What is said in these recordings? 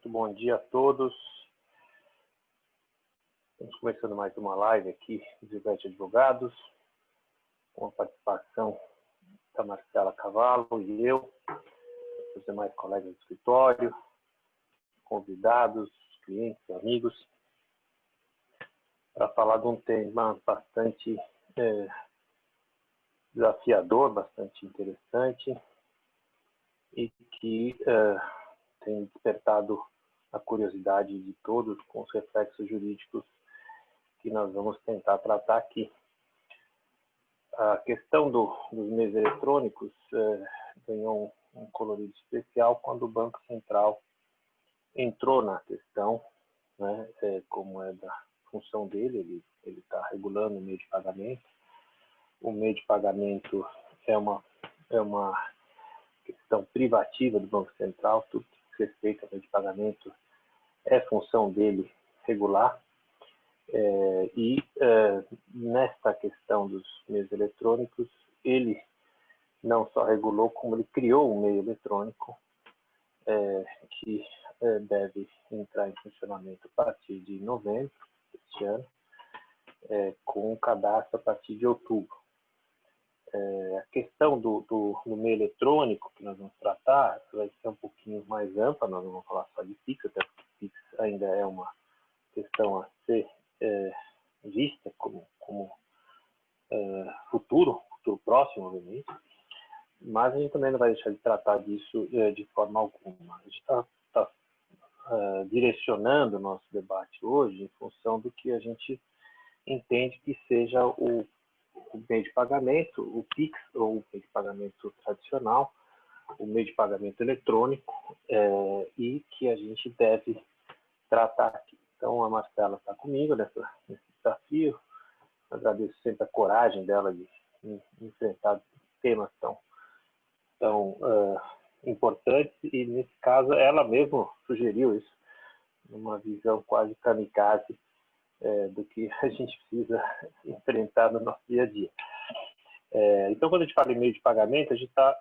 Muito bom dia a todos. Estamos começando mais uma live aqui do Gilberte Advogados, com a participação da Marcela Cavallo e eu, os demais colegas do escritório, convidados, clientes, amigos, para falar de um tema bastante desafiador, bastante interessante e que tem despertado a curiosidade de todos com os reflexos jurídicos que nós vamos tentar tratar aqui. A questão dos meios eletrônicos ganhou um colorido especial quando o Banco Central entrou na questão, né, como é da função dele, ele está regulando o meio de pagamento. O meio de pagamento é uma questão privativa do Banco Central, tudo que diz respeito ao meio de pagamento é função dele regular. Nesta questão dos meios eletrônicos, ele não só regulou, como ele criou um meio eletrônico que deve entrar em funcionamento a partir de novembro deste ano, com o cadastro a partir de outubro. A questão do meio eletrônico que nós vamos tratar vai ser um pouquinho mais ampla, nós não vamos falar só de Pix, até porque Pix ainda é uma questão a ser vista como futuro próximo, obviamente, mas a gente também não vai deixar de tratar disso de forma alguma. A gente está direcionando o nosso debate hoje em função do que a gente entende que seja o meio de pagamento, o Pix, ou o meio de pagamento tradicional, o meio de pagamento eletrônico, e que a gente deve tratar aqui. Então, a Marcela está comigo nesse desafio. Agradeço sempre a coragem dela de enfrentar temas tão importantes, e, nesse caso, ela mesma sugeriu isso, numa visão quase kamikaze do que a gente precisa enfrentar no nosso dia a dia. Então, quando a gente fala em meio de pagamento, a gente está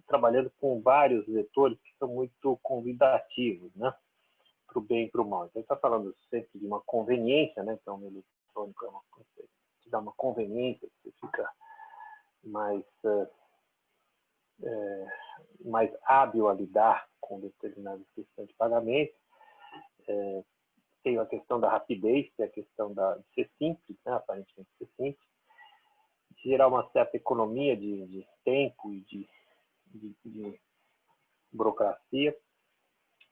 trabalhando com vários vetores que são muito convidativos, né? Para o bem e para o mal. Então, a gente está falando sempre de uma conveniência, né? Então, o meio eletrônico é uma coisa que te dá uma conveniência, você fica mais hábil a lidar com determinadas questões de pagamento. Tem a questão da rapidez, que é a questão de ser simples, né? Aparentemente ser simples, de gerar uma certa economia de tempo e de burocracia.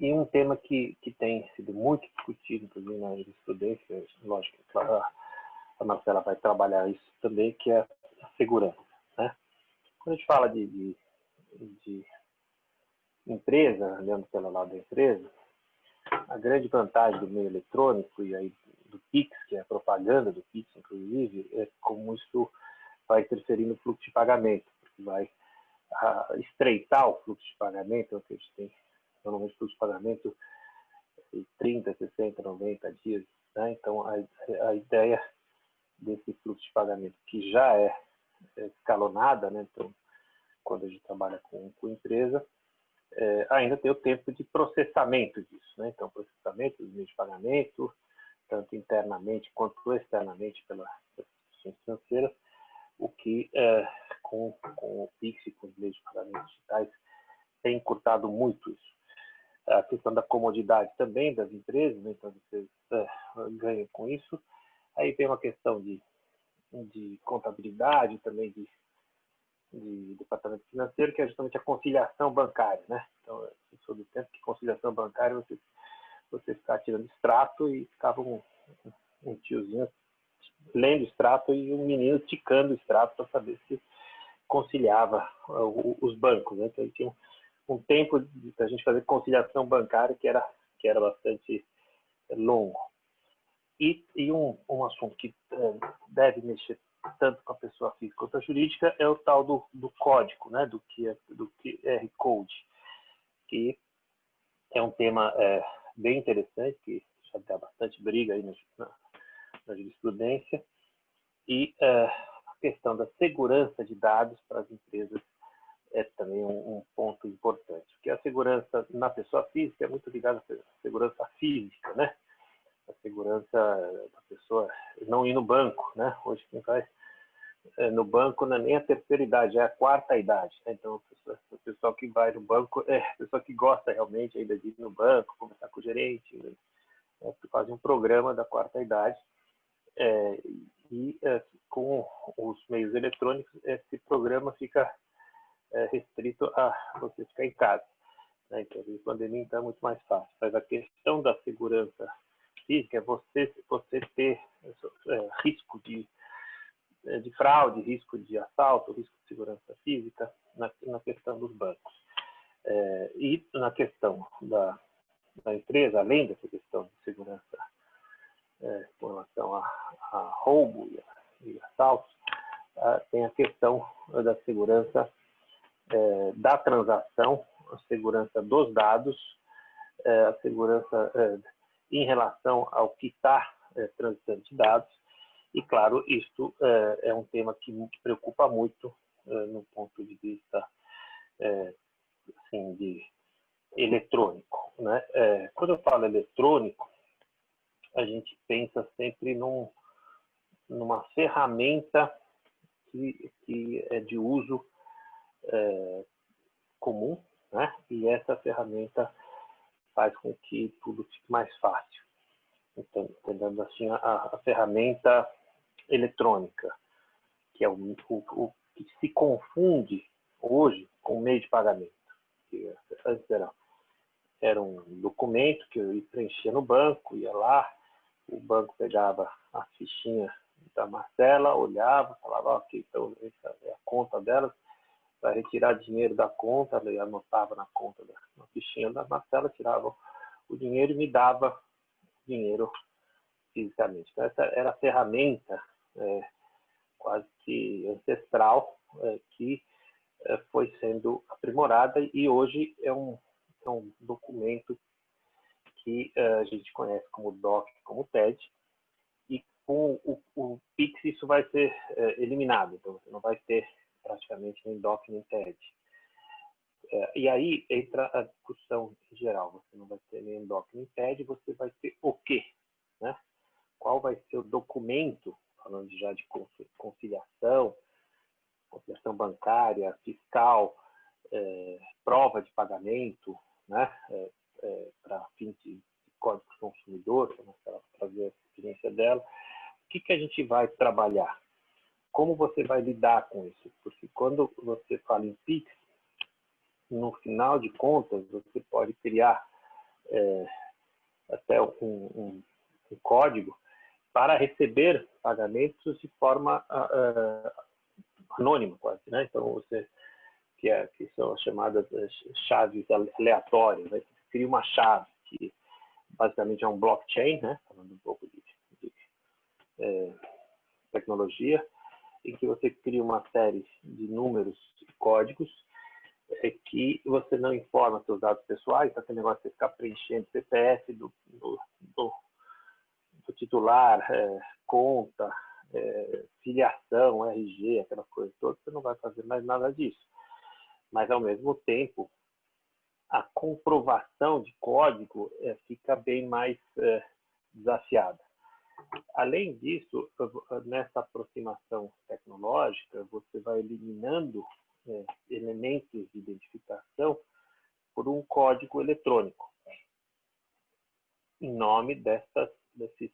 E um tema que tem sido muito discutido, inclusive na jurisprudência, lógico que a Marcela vai trabalhar isso também, que é a segurança, né? Quando a gente fala de empresa, olhando pelo lado da empresa, a grande vantagem do meio eletrônico e aí do Pix, que é a propaganda do Pix, inclusive, é como isso vai interferir no fluxo de pagamento, porque vai estreitar o fluxo de pagamento, que a gente tem normalmente fluxo de pagamento de 30, 60, 90 dias, né? Então, a ideia desse fluxo de pagamento, que já é escalonada, né? Então, quando a gente trabalha com empresa, ainda tem o tempo de processamento disso, né? Então, processamento dos meios de pagamento, tanto internamente quanto externamente pelas instituições financeiras, o que com o Pix e com os meios de pagamento digitais tem encurtado muito isso. A questão da comodidade também das empresas, né? Então, vocês ganham com isso. Aí tem uma questão de contabilidade, também de departamento financeiro, que é justamente a conciliação bancária, né? Então, eu sou do tempo que conciliação bancária você ficava tirando extrato e ficava um tiozinho lendo extrato e um menino ticando extrato para saber se conciliava os bancos, né? Então, tinha um tempo para a gente fazer conciliação bancária que era bastante longo. E um assunto que deve mexer tanto com a pessoa física quanto a jurídica é o tal do código, né? do QR Code, que é um tema bem interessante, que já dá bastante briga aí na jurisprudência, e a questão da segurança de dados para as empresas é também um ponto importante. porque a segurança na pessoa física é muito ligada à segurança física, né? A segurança da pessoa não ir no banco, né? Hoje quem vai no banco não é nem a terceira idade, é a quarta idade, né? Então o pessoal que vai no banco é a pessoa que gosta realmente ainda de ir no banco, conversar com o gerente, né? Faz um programa da quarta idade, com os meios eletrônicos esse programa fica restrito a você ficar em casa, né? Então a pandemia então é muito mais fácil, mas a questão da segurança física é você ter risco de fraude, risco de assalto, risco de segurança física na questão dos bancos. E na questão da empresa, além dessa questão de segurança com relação a roubo e assaltos, tem a questão da segurança da transação, a segurança dos dados, a segurança em relação ao que está transitando de dados. E, claro, isto é um tema que me preocupa muito no ponto de vista assim, de eletrônico, né? Quando eu falo eletrônico, a gente pensa sempre numa ferramenta que é de uso comum, né? E essa ferramenta faz com que tudo fique mais fácil. Então, entendendo assim, a ferramenta eletrônica, que é o que se confunde hoje com o meio de pagamento. Que antes era um documento que eu preenchia no banco, ia lá, o banco pegava a fichinha da Marcela, olhava, falava, ok, então essa é a conta dela, para retirar dinheiro da conta, eu anotava na conta na fichinha da Marcela, tirava o dinheiro e me dava o dinheiro fisicamente. Então, essa era a ferramenta quase que ancestral que foi sendo aprimorada e hoje é um documento que a gente conhece como DOC, como TED, e com o Pix isso vai ser eliminado, então você não vai ter praticamente nem DOC nem TED. E aí entra a discussão em geral, você não vai ter nem DOC nem TED, você vai ter o quê? Né? Qual vai ser o documento, falando já de conciliação bancária, fiscal, prova de pagamento, né? Para fins de código consumidor, para ela trazer a experiência dela. O que a gente vai trabalhar? Como você vai lidar com isso? Porque quando você fala em Pix, no final de contas, você pode criar até um código para receber pagamentos de forma anônima, quase, né? Então, você que são as chamadas chaves aleatórias, né? Você cria uma chave que basicamente é um blockchain, né? Falando um pouco de tecnologia, em que você cria uma série de números e códigos que você não informa seus dados pessoais, então aquele negócio de ficar preenchendo CPF do titular, conta, filiação, RG, aquela coisa toda, você não vai fazer mais nada disso. Mas, ao mesmo tempo, a comprovação de código fica bem mais desafiada. Além disso, nessa aproximação tecnológica, você vai eliminando elementos de identificação por um código eletrônico, em nome desses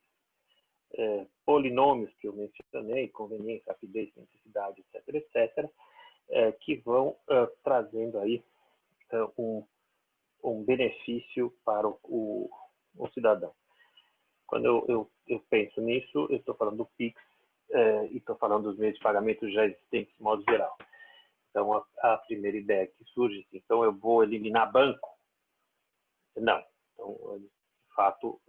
polinômios que eu mencionei, conveniência, rapidez, simplicidade, etc., etc., que vão trazendo aí um benefício para o cidadão. Quando eu penso nisso, eu estou falando do Pix e estou falando dos meios de pagamento já existentes de modo geral. Então, a primeira ideia que surge, então eu vou eliminar banco? Não. Então, de fato,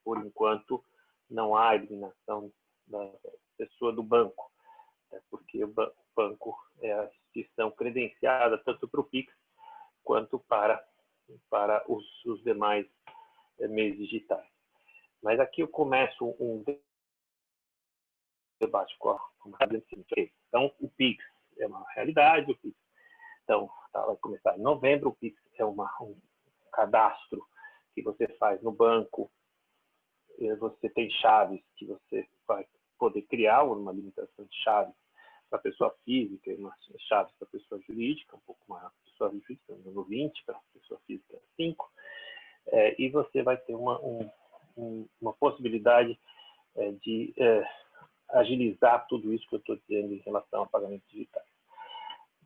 por enquanto, não há eliminação da pessoa do banco, porque o banco é a instituição credenciada tanto para o Pix quanto para os demais meios digitais. Mas aqui eu começo um debate com a então, o Pix é uma realidade, então tá? Vai começar em novembro. O Pix é um cadastro que você faz no banco. Você tem chaves que você vai poder criar, uma limitação de chaves para pessoa física e umas chaves para pessoa jurídica, um pouco maior para pessoa jurídica, no 20, para pessoa física 5. E você vai ter uma possibilidade de agilizar tudo isso que eu estou dizendo em relação a pagamentos digitais.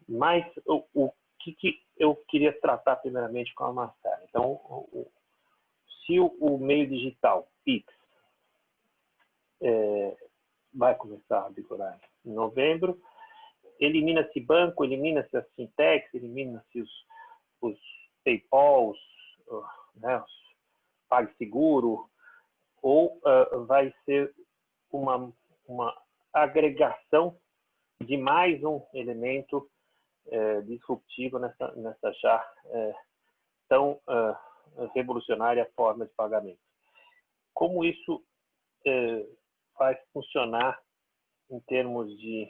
Mas o que eu queria tratar primeiramente com a Master? Então, se o meio digital, Pix, vai começar a vigorar em novembro, elimina-se banco, elimina-se as fintechs, elimina-se os PayPals, né, os PagSeguro, ou vai ser uma agregação de mais um elemento disruptivo nessa já tão revolucionária forma de pagamento. Como isso vai funcionar em termos de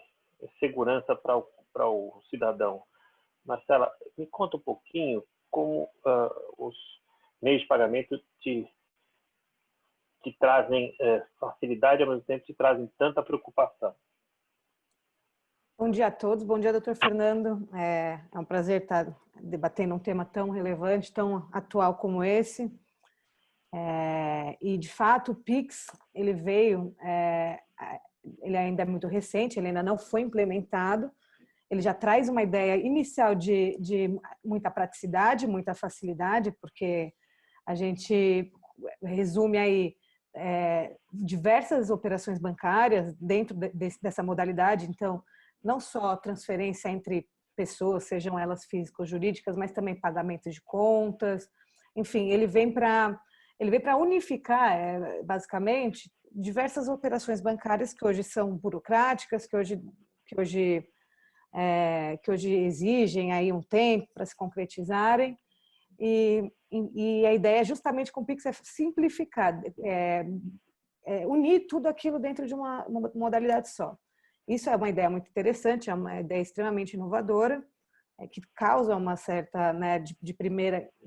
segurança para o cidadão? Marcela, me conta um pouquinho como os meios de pagamento te trazem facilidade e, ao mesmo tempo, te trazem tanta preocupação. Bom dia a todos, bom dia, doutor Fernando. É um prazer estar debatendo um tema tão relevante, tão atual como esse. E, de fato, o Pix, ele veio, ele ainda é muito recente, ele ainda não foi implementado, ele já traz uma ideia inicial de muita praticidade, muita facilidade, porque a gente resume aí diversas operações bancárias dentro dessa modalidade, então, não só transferência entre pessoas, sejam elas físicas ou jurídicas, mas também pagamentos de contas, enfim, ele vem para unificar, basicamente, diversas operações bancárias que hoje são burocráticas, que hoje exigem aí um tempo para se concretizarem. E a ideia justamente com o Pix é simplificar, unir tudo aquilo dentro de uma modalidade só. Isso é uma ideia muito interessante, é uma ideia extremamente inovadora, que causa uma certa, né,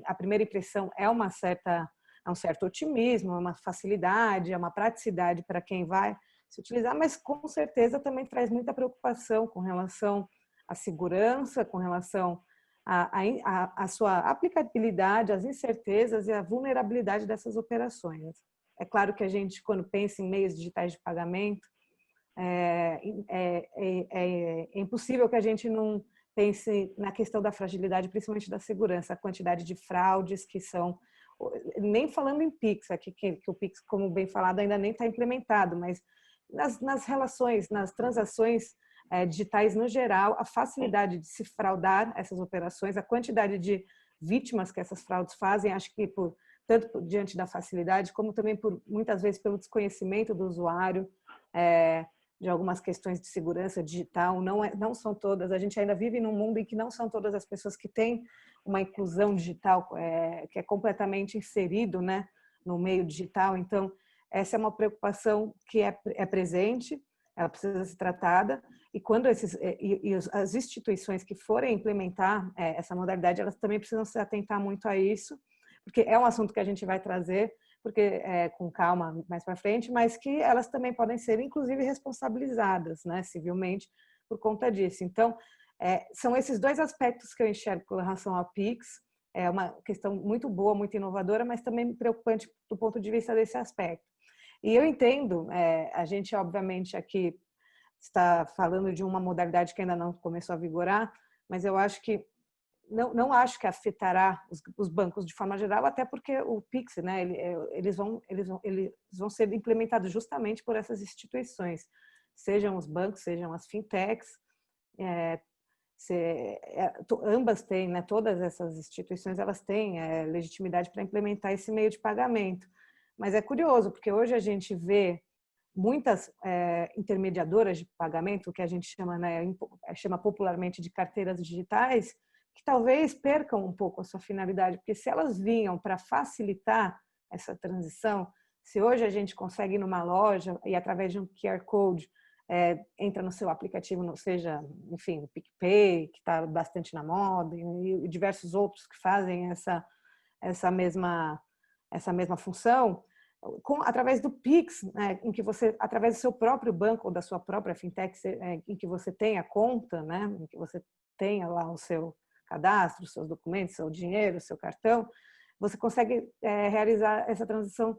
a primeira impressão é um certo otimismo, é uma facilidade, é uma praticidade para quem vai se utilizar, mas com certeza também traz muita preocupação com relação à segurança, com relação à sua aplicabilidade, às incertezas e à vulnerabilidade dessas operações. É claro que a gente, quando pensa em meios digitais de pagamento, é impossível que a gente não pense na questão da fragilidade, principalmente da segurança, a quantidade de fraudes que são, nem falando em Pix, aqui que o Pix, como bem falado, ainda nem está implementado, mas nas relações, nas transações digitais no geral, a facilidade de se fraudar essas operações, a quantidade de vítimas que essas fraudes fazem, acho que tanto diante da facilidade, como também muitas vezes pelo desconhecimento do usuário, de algumas questões de segurança digital, não são todas, a gente ainda vive num mundo em que não são todas as pessoas que têm uma inclusão digital, que é completamente inserido, né, no meio digital. Então, essa é uma preocupação que é presente, ela precisa ser tratada, e quando as instituições que forem implementar essa modalidade, elas também precisam se atentar muito a isso, porque é um assunto que a gente vai trazer, porque com calma mais para frente, mas que elas também podem ser, inclusive, responsabilizadas, né, civilmente por conta disso. Então, são esses dois aspectos que eu enxergo com relação ao Pix. É uma questão muito boa, muito inovadora, mas também preocupante do ponto de vista desse aspecto. E eu entendo, a gente, obviamente, aqui está falando de uma modalidade que ainda não começou a vigorar, mas eu acho que não acho que afetará os bancos de forma geral, até porque o Pix, né, eles vão ser implementados justamente por essas instituições, sejam os bancos, sejam as fintechs, ambas têm, né, todas essas instituições, elas têm legitimidade para implementar esse meio de pagamento. Mas é curioso, porque hoje a gente vê muitas intermediadoras de pagamento, que a gente chama, né, chama popularmente de carteiras digitais, que talvez percam um pouco a sua finalidade, porque se elas vinham para facilitar essa transição, se hoje a gente consegue ir numa loja e através de um QR Code entra no seu aplicativo, não seja, enfim, o PicPay, que está bastante na moda, e diversos outros que fazem essa mesma função, através do Pix, né, em que você, através do seu próprio banco ou da sua própria fintech, em que você tem a conta, né, em que você tenha lá o seu cadastro, os seus documentos, seu dinheiro, o seu cartão, você consegue realizar essa transação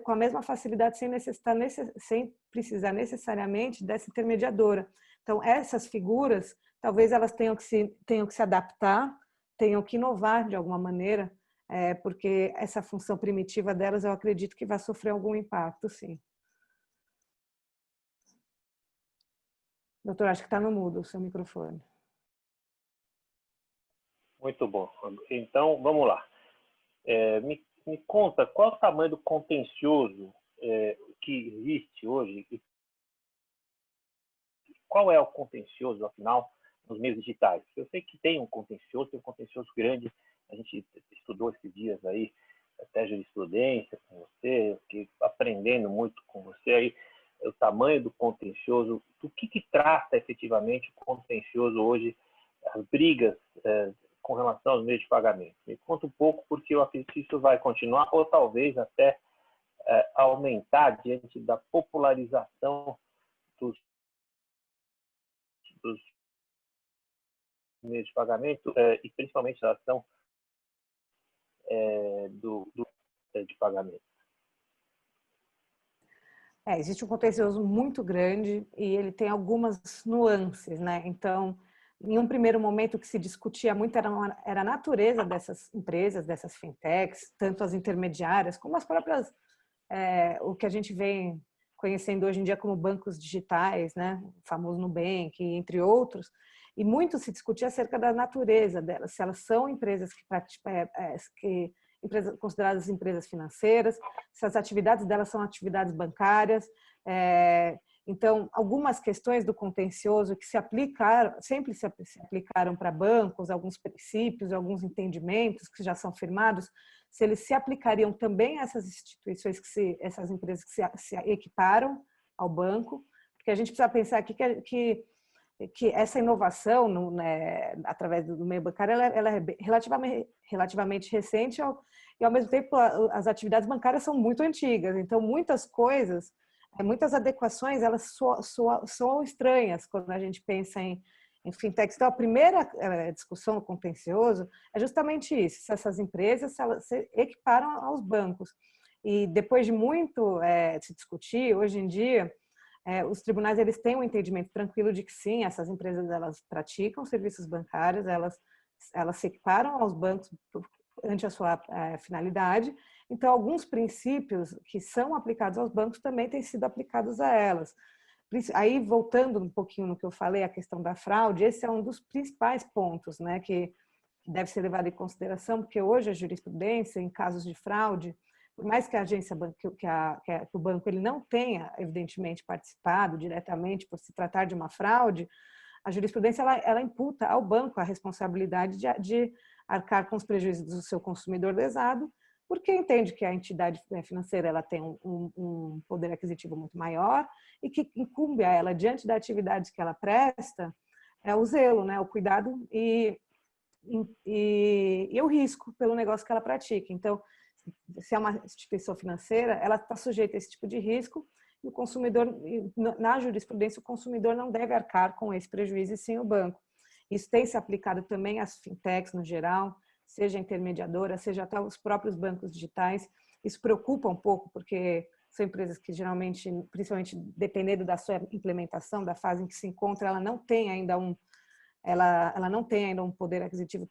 com a mesma facilidade sem precisar necessariamente dessa intermediadora. Então, essas figuras, talvez elas tenham que se adaptar, tenham que inovar de alguma maneira, porque essa função primitiva delas, eu acredito que vai sofrer algum impacto, sim. Doutor, acho que está no mudo o seu microfone. Muito bom. Então, vamos lá. Me conta qual é o tamanho do contencioso que existe hoje e qual é o contencioso, afinal, nos meios digitais. Eu sei que tem um contencioso grande, a gente estudou esses dias aí, até jurisprudência com você, aprendendo muito com você aí, o tamanho do contencioso, do que trata efetivamente o contencioso hoje, as brigas com relação aos meios de pagamento. Me conta um pouco, porque eu acredito que isso vai continuar, ou talvez até aumentar diante da popularização dos meios de pagamento e principalmente a ação de pagamento. Existe um contencioso muito grande e ele tem algumas nuances, né? Então, em um primeiro momento, o que se discutia muito era a natureza dessas empresas, dessas fintechs, tanto as intermediárias como as próprias, o que a gente vem conhecendo hoje em dia como bancos digitais, né? O famoso Nubank, entre outros. E muito se discutia acerca da natureza delas, se elas são empresas consideradas empresas financeiras, se as atividades delas são atividades bancárias. Então, algumas questões do contencioso que sempre se aplicaram para bancos, alguns princípios, alguns entendimentos que já são firmados, se eles se aplicariam também a essas instituições, essas empresas que se equiparam ao banco, porque a gente precisa pensar aqui que essa inovação através do meio bancário ela é relativamente recente e ao mesmo tempo as atividades bancárias são muito antigas, então muitas coisas, muitas adequações elas soam estranhas quando a gente pensa em fintechs. Então a primeira discussão no contencioso é justamente isso, se essas empresas se equiparam aos bancos, e depois de muito se discutir, hoje em dia os tribunais eles têm um entendimento tranquilo de que sim, essas empresas elas praticam serviços bancários, elas se equiparam aos bancos ante a sua finalidade. Então, alguns princípios que são aplicados aos bancos também têm sido aplicados a elas. Aí, voltando um pouquinho no que eu falei, a questão da fraude, esse é um dos principais pontos, né, que deve ser levado em consideração, porque hoje a jurisprudência, em casos de fraude, por mais que a agência, que o banco ele não tenha, evidentemente, participado diretamente por se tratar de uma fraude, a jurisprudência ela imputa ao banco a responsabilidade de arcar com os prejuízos do seu consumidor lesado, porque entende que a entidade financeira ela tem um poder aquisitivo muito maior e que incumbe a ela, diante da atividade que ela presta, o zelo, né, o cuidado e o risco pelo negócio que ela pratica. Então, se é uma instituição financeira, ela está sujeita a esse tipo de risco e o consumidor, na jurisprudência, o consumidor não deve arcar com esse prejuízo e sim o banco. Isso tem se aplicado também às fintechs no geral, seja intermediadora, seja até os próprios bancos digitais. Isso preocupa um pouco, porque são empresas que geralmente, principalmente dependendo da sua implementação, da fase em que se encontra, ela não tem ainda um poder aquisitivo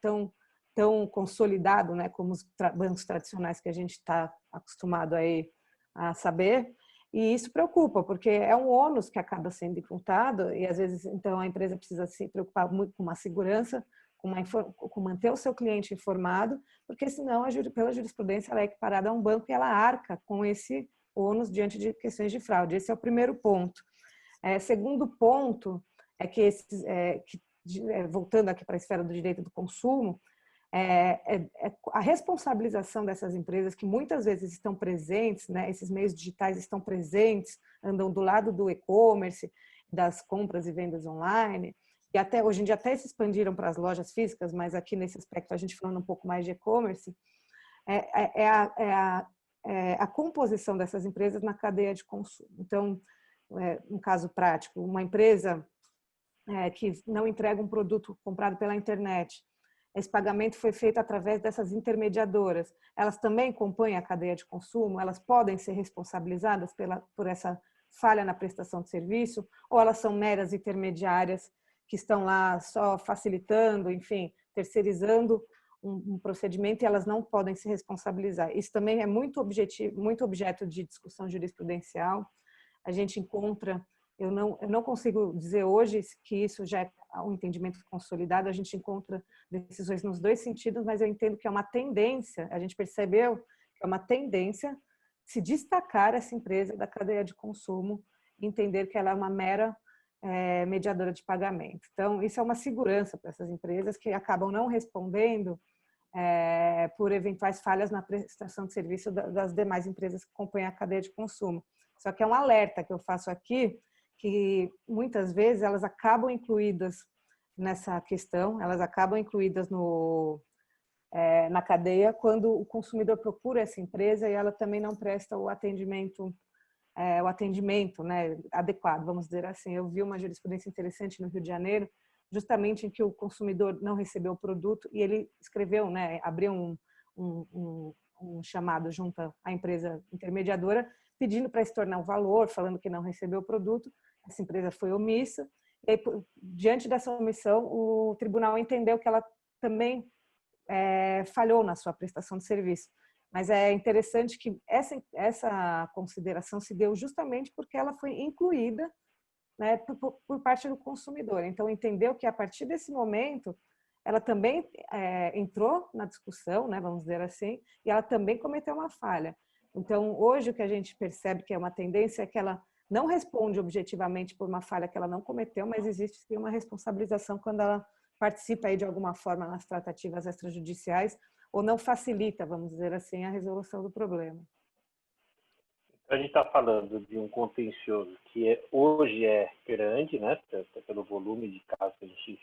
tão consolidado, né, como os bancos tradicionais que a gente está acostumado aí a saber, e isso preocupa, porque é um ônus que acaba sendo imputado, e às vezes, então, a empresa precisa se preocupar muito com uma segurança, com manter o seu cliente informado, porque senão, pela jurisprudência, ela é equiparada a um banco e ela arca com esse ônus diante de questões de fraude. Esse é o primeiro ponto. Segundo ponto é que, voltando aqui para a esfera do direito do consumo, a responsabilização dessas empresas que muitas vezes estão presentes, né, esses meios digitais estão presentes, andam do lado do e-commerce, das compras e vendas online, e até hoje em dia até se expandiram para as lojas físicas, mas aqui nesse aspecto a gente falando um pouco mais de e-commerce, a composição dessas empresas na cadeia de consumo. Então, um caso prático, uma empresa que não entrega um produto comprado pela internet, esse pagamento foi feito através dessas intermediadoras. Elas também compõem a cadeia de consumo? Elas podem ser responsabilizadas por essa falha na prestação de serviço? Ou elas são meras intermediárias que estão lá só facilitando, enfim, terceirizando um procedimento e elas não podem se responsabilizar? Isso também é muito objeto de discussão jurisprudencial. A gente encontra... Eu não consigo dizer hoje que isso já é um entendimento consolidado, a gente encontra decisões nos dois sentidos, mas eu entendo que é uma tendência, a gente percebeu que é uma tendência se destacar essa empresa da cadeia de consumo, entender que ela é uma mera mediadora de pagamento. Então, isso é uma segurança para essas empresas que acabam não respondendo por eventuais falhas na prestação de serviço das demais empresas que compõem a cadeia de consumo. Só que é um alerta que eu faço aqui, que muitas vezes elas acabam incluídas nessa questão, elas acabam incluídas na cadeia quando o consumidor procura essa empresa e ela também não presta o atendimento né, adequado, vamos dizer assim. Eu vi uma jurisprudência interessante no Rio de Janeiro, justamente em que o consumidor não recebeu o produto e ele escreveu, né, abriu um chamado junto à empresa intermediadora, pedindo para estornar o valor, falando que não recebeu o produto. Essa empresa foi omissa. E aí, diante dessa omissão, o tribunal entendeu que ela também falhou na sua prestação de serviço. Mas é interessante que essa consideração se deu justamente porque ela foi incluída, né, por parte do consumidor. Então, entendeu que a partir desse momento ela também entrou na discussão, né, vamos dizer assim, e ela também cometeu uma falha. Então, hoje o que a gente percebe que é uma tendência é que ela não responde objetivamente por uma falha que ela não cometeu, mas existe sim uma responsabilização quando ela participa aí de alguma forma nas tratativas extrajudiciais ou não facilita, vamos dizer assim, a resolução do problema. A gente está falando de um contencioso que hoje é grande, né, pelo volume de casos que a gente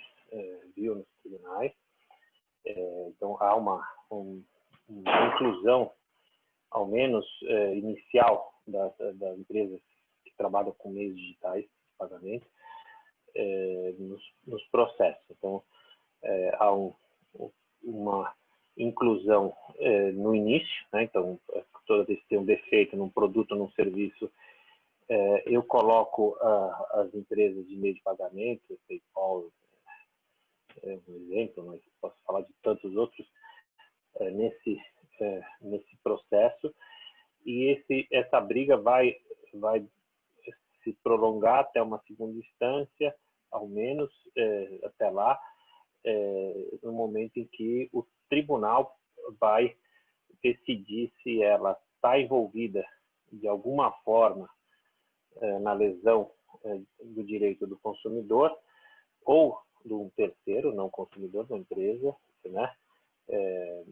viu nos tribunais. Então, há uma inclusão, ao menos inicial, das empresas que trabalham com meios digitais de pagamento nos processos. Então, há uma inclusão no início, né? Então, toda vez que tem um defeito num produto, num serviço, eu coloco as empresas de meio de pagamento, PayPal é um exemplo, mas posso falar de tantos outros, nesse processo, e essa briga vai se prolongar até uma segunda instância, ao menos até lá, no momento em que o tribunal vai decidir se ela está envolvida de alguma forma na lesão do direito do consumidor ou de um terceiro, não consumidor, da empresa, né,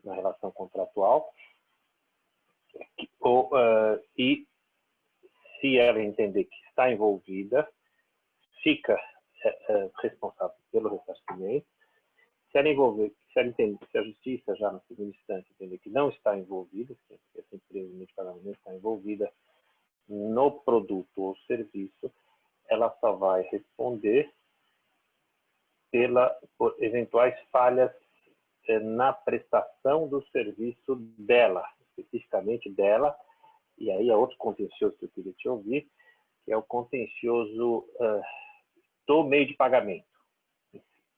na relação contratual, e se ela entender que está envolvida, fica responsável pelo ressarcimento. Se a justiça já na segunda instância entender que não está envolvida, que essa empresa de pagamento não está envolvida no produto ou serviço, ela só vai responder por eventuais falhas na prestação do serviço dela, especificamente dela. E aí é outro contencioso que eu queria te ouvir, que é o contencioso do meio de pagamento,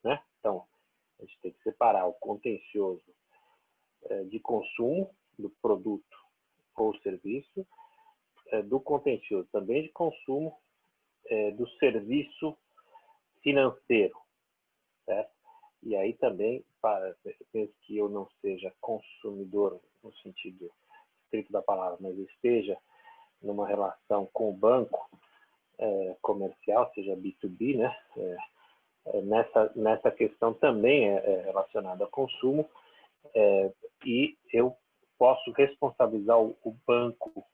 né? Então, a gente tem que separar o contencioso de consumo do produto ou serviço, do contencioso também de consumo do serviço financeiro, certo? E aí também, penso que eu não seja consumidor no sentido estrito da palavra, mas esteja numa relação com o banco comercial, seja B2B, né? Nessa questão também é relacionada a consumo, e eu posso responsabilizar o banco,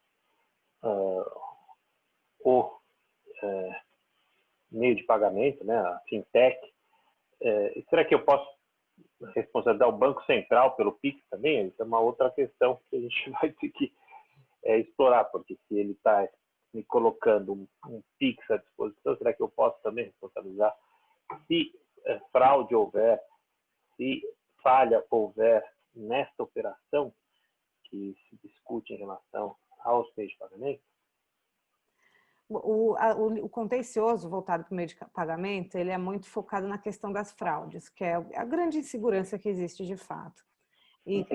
meio de pagamento, né, a fintech, será que eu posso responsabilizar o Banco Central pelo PIX também? Isso é uma outra questão que a gente vai ter que explorar, porque se ele está me colocando um PIX à disposição, será que eu posso também responsabilizar? Se fraude houver, se falha houver nesta operação que se discute em relação aos meios de pagamento? O contencioso voltado para o meio de pagamento, ele é muito focado na questão das fraudes, que é a grande insegurança que existe de fato. E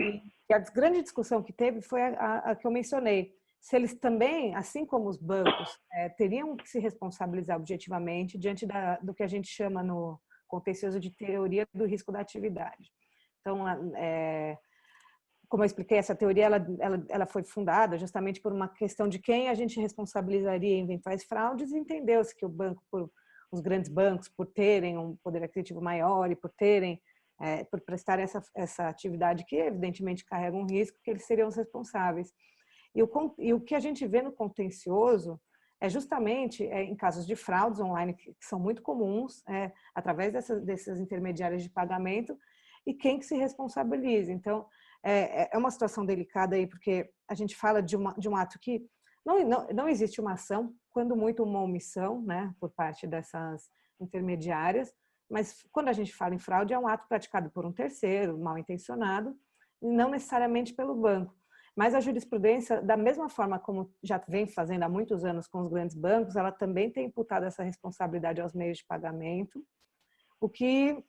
a grande discussão que teve foi a que eu mencionei. Se eles também, assim como os bancos, teriam que se responsabilizar objetivamente diante do que a gente chama no contencioso de teoria do risco da atividade. Então, como eu expliquei, essa teoria ela foi fundada justamente por uma questão de quem a gente responsabilizaria em eventuais fraudes, e entendeu-se que os grandes bancos, por terem um poder aquisitivo maior e por prestarem essa atividade que evidentemente carrega um risco, que eles seriam os responsáveis. E o que a gente vê no contencioso é justamente em casos de fraudes online, que são muito comuns, através dessas intermediárias de pagamento, e quem que se responsabiliza. Então, é uma situação delicada aí, porque a gente fala de um ato que não existe uma ação, quando muito uma omissão, né, por parte dessas intermediárias, mas quando a gente fala em fraude, é um ato praticado por um terceiro, mal intencionado, não necessariamente pelo banco. Mas a jurisprudência, da mesma forma como já vem fazendo há muitos anos com os grandes bancos, ela também tem imputado essa responsabilidade aos meios de pagamento, o que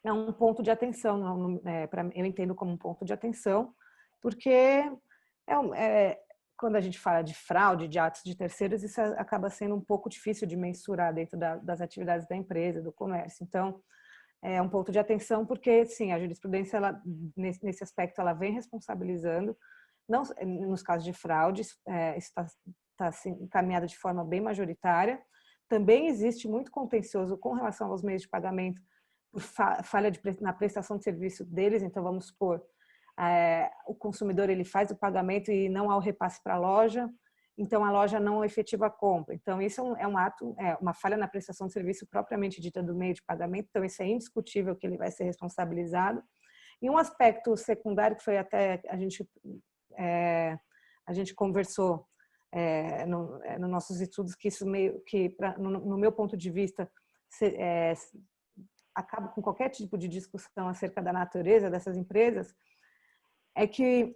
é um ponto de atenção, eu entendo como um ponto de atenção, porque quando a gente fala de fraude, de atos de terceiros, isso acaba sendo um pouco difícil de mensurar dentro das atividades da empresa, do comércio. Então, é um ponto de atenção porque, sim, a jurisprudência, nesse aspecto, ela vem responsabilizando, não, nos casos de fraude, isso está assim, encaminhado de forma bem majoritária. Também existe muito contencioso com relação aos meios de pagamento por falha na prestação de serviço deles. Então, vamos supor, o consumidor ele faz o pagamento e não há o repasse para a loja, então a loja não efetiva a compra. Então, isso é um ato, uma falha na prestação de serviço propriamente dita do meio de pagamento, então isso é indiscutível que ele vai ser responsabilizado. E um aspecto secundário que foi até a gente conversou nos nossos estudos, que isso meio que, no meu ponto de vista, acaba com qualquer tipo de discussão acerca da natureza dessas empresas, é que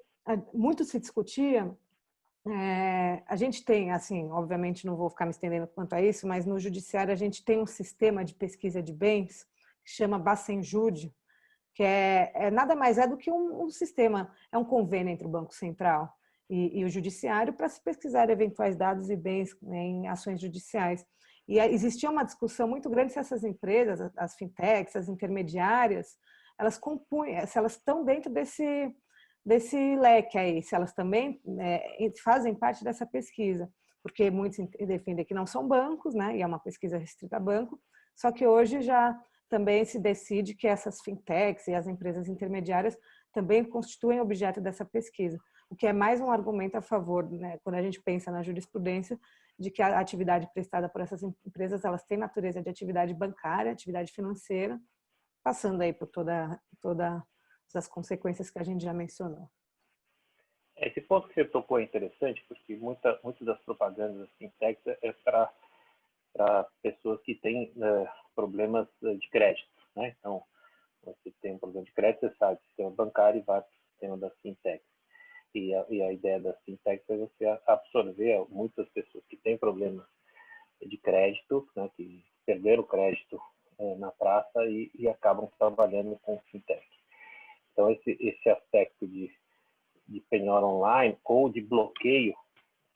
muito se discutia, a gente tem, assim, obviamente não vou ficar me estendendo quanto a isso, mas no judiciário a gente tem um sistema de pesquisa de bens que chama Bacenjude, que nada mais do que um sistema, é um convênio entre o Banco Central e o Judiciário para se pesquisar eventuais dados e bens, né, em ações judiciais. E existia uma discussão muito grande se essas empresas, as fintechs, as intermediárias, se elas estão dentro desse leque aí, se elas também fazem parte dessa pesquisa, porque muitos defendem que não são bancos, né, e é uma pesquisa restrita a banco, só que hoje já também se decide que essas fintechs e as empresas intermediárias também constituem objeto dessa pesquisa, o que é mais um argumento a favor, né, quando a gente pensa na jurisprudência, de que a atividade prestada por essas empresas, elas têm natureza de atividade bancária, atividade financeira, passando aí por todas as consequências que a gente já mencionou. Esse ponto que você tocou é interessante, porque muitas das propagandas das fintechs é para pessoas que têm problemas de crédito, né? Então, você tem um problema de crédito, você sabe, sistema bancário e vai para o sistema das fintechs. E a ideia das fintechs é você absorver muitas pessoas que têm problemas de crédito, né, que perderam o crédito na praça e acabam trabalhando com fintech. Então, esse aspecto de penhora online ou de bloqueio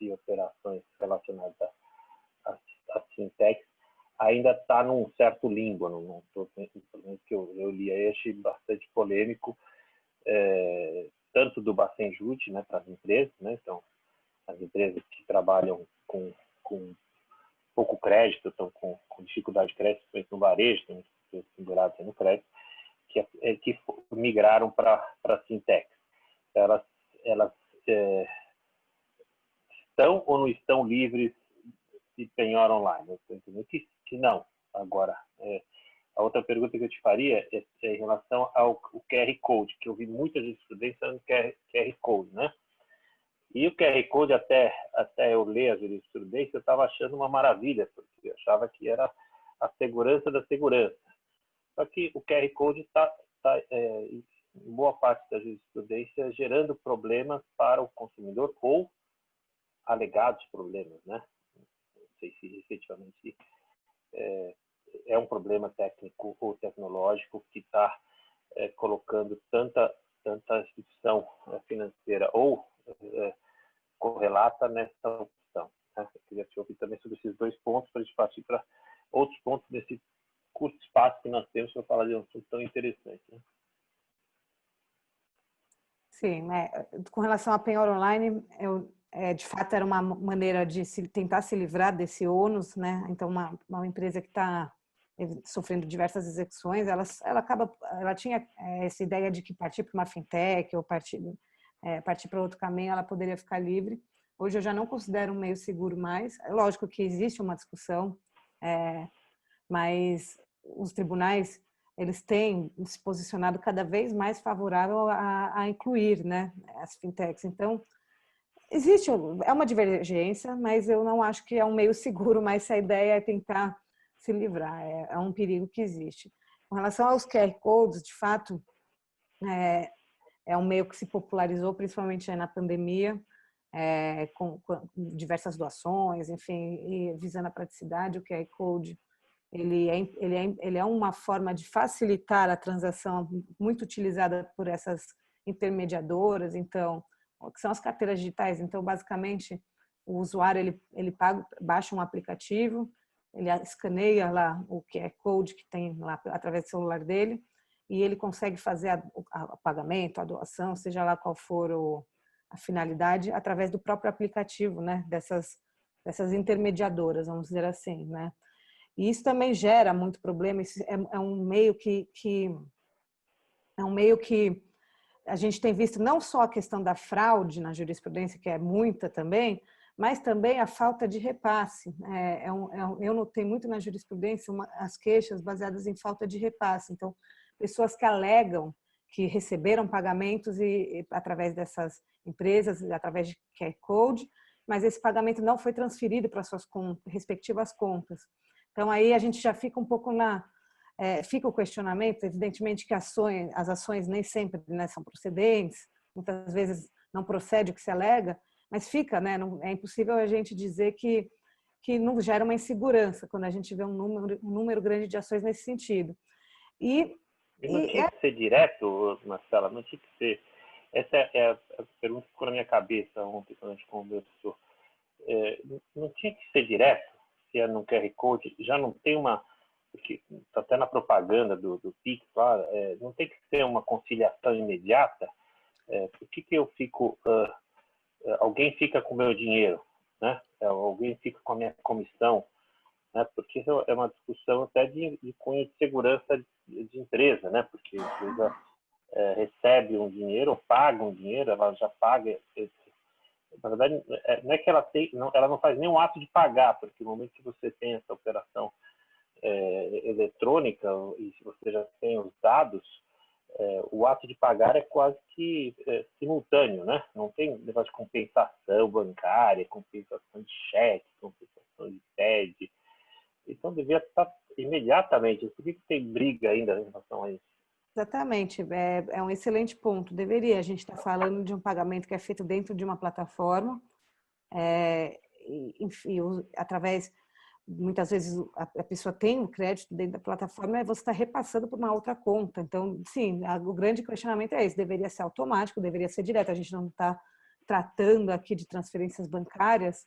de operações relacionadas às fintechs ainda está num certo limbo. Pelo menos que eu li aí, achei bastante polêmico, tanto do Bacenjude, né, para as empresas, né? Então, as empresas que trabalham com pouco crédito, estão com dificuldade de crédito, principalmente no varejo, tem muitas penduradas no crédito, que migraram para as fintechs. Elas estão ou não estão livres de penhora online? Eu estou entendendo que que não. Agora, a outra pergunta que eu te faria é em relação ao QR Code, que eu vi muita jurisprudência no QR Code, né? E o QR Code, até eu ler a jurisprudência, eu estava achando uma maravilha, porque eu achava que era a segurança da segurança. Só que o QR Code está, em boa parte da jurisprudência, gerando problemas para o consumidor ou alegados problemas, né? Não sei se efetivamente é um problema técnico ou tecnológico que está colocando tanta instituição financeira ou correlata nessa opção. Né? Eu queria te ouvir também sobre esses dois pontos para a gente partir para outros pontos nesse curto espaço que nós temos para falar de um assunto tão interessante. Né? Sim, com relação à penhora online, de fato era uma maneira de tentar se livrar desse ônus, né? Então uma empresa que está sofrendo diversas execuções, ela tinha essa ideia de que partir para uma fintech ou partir para outro caminho, ela poderia ficar livre. Hoje eu já não considero um meio seguro mais. É lógico que existe uma discussão, mas os tribunais eles têm se posicionado cada vez mais favorável a incluir, né, as fintechs. Então, é uma divergência, mas eu não acho que é um meio seguro, mas se a ideia é tentar se livrar, é um perigo que existe. Com relação aos QR Codes, de fato, é um meio que se popularizou, principalmente na pandemia, com diversas doações, enfim, e visando a praticidade. O QR Code ele é uma forma de facilitar a transação muito utilizada por essas intermediadoras, então, que são as carteiras digitais. Então, basicamente, o usuário ele baixa um aplicativo, ele escaneia lá o QR Code que tem lá através do celular dele e ele consegue fazer o pagamento, a doação, seja lá qual for a finalidade, através do próprio aplicativo, né? Dessas intermediadoras, vamos dizer assim, né? E isso também gera muito problema. Isso é um meio que a gente tem visto não só a questão da fraude na jurisprudência, que é muita também, mas também a falta de repasse. Eu notei muito na jurisprudência as queixas baseadas em falta de repasse. Então, pessoas que alegam que receberam pagamentos através dessas empresas, através de QR Code, mas esse pagamento não foi transferido para suas respectivas contas. Então, aí a gente já fica um pouco fica o questionamento, evidentemente que as ações nem sempre, né, são procedentes, muitas vezes não procede o que se alega, mas fica, né, é impossível a gente dizer que não gera uma insegurança quando a gente vê um número grande de ações nesse sentido. E não tinha que ser direto, Marcela, não tinha que ser. Essa é a pergunta que ficou na minha cabeça ontem, quando a gente conversou. Não tinha que ser direto, se é no QR Code, já não tem porque está até na propaganda do Pix lá, não tem que ser uma conciliação imediata. Por que eu fico, alguém fica com o meu dinheiro, né? Alguém fica com a minha comissão, né? Porque isso é uma discussão até de cunho de segurança de empresa, né? Porque a empresa recebe um dinheiro ou paga um dinheiro, ela já paga. Na verdade, não é que ela não faz nenhum ato de pagar, porque no momento que você tem essa operação eletrônica e se você já tem os dados, o ato de pagar é quase que simultâneo, né? Não tem negócio de compensação bancária, compensação de cheque, compensação de TED. Então, devia estar imediatamente. Por que tem briga ainda em relação a isso? Exatamente, é um excelente ponto. Deveria, a gente está falando de um pagamento que é feito dentro de uma plataforma, enfim, através, muitas vezes a pessoa tem o crédito dentro da plataforma e você está repassando para uma outra conta. Então, sim, o grande questionamento é esse, deveria ser automático, deveria ser direto. A gente não está tratando aqui de transferências bancárias,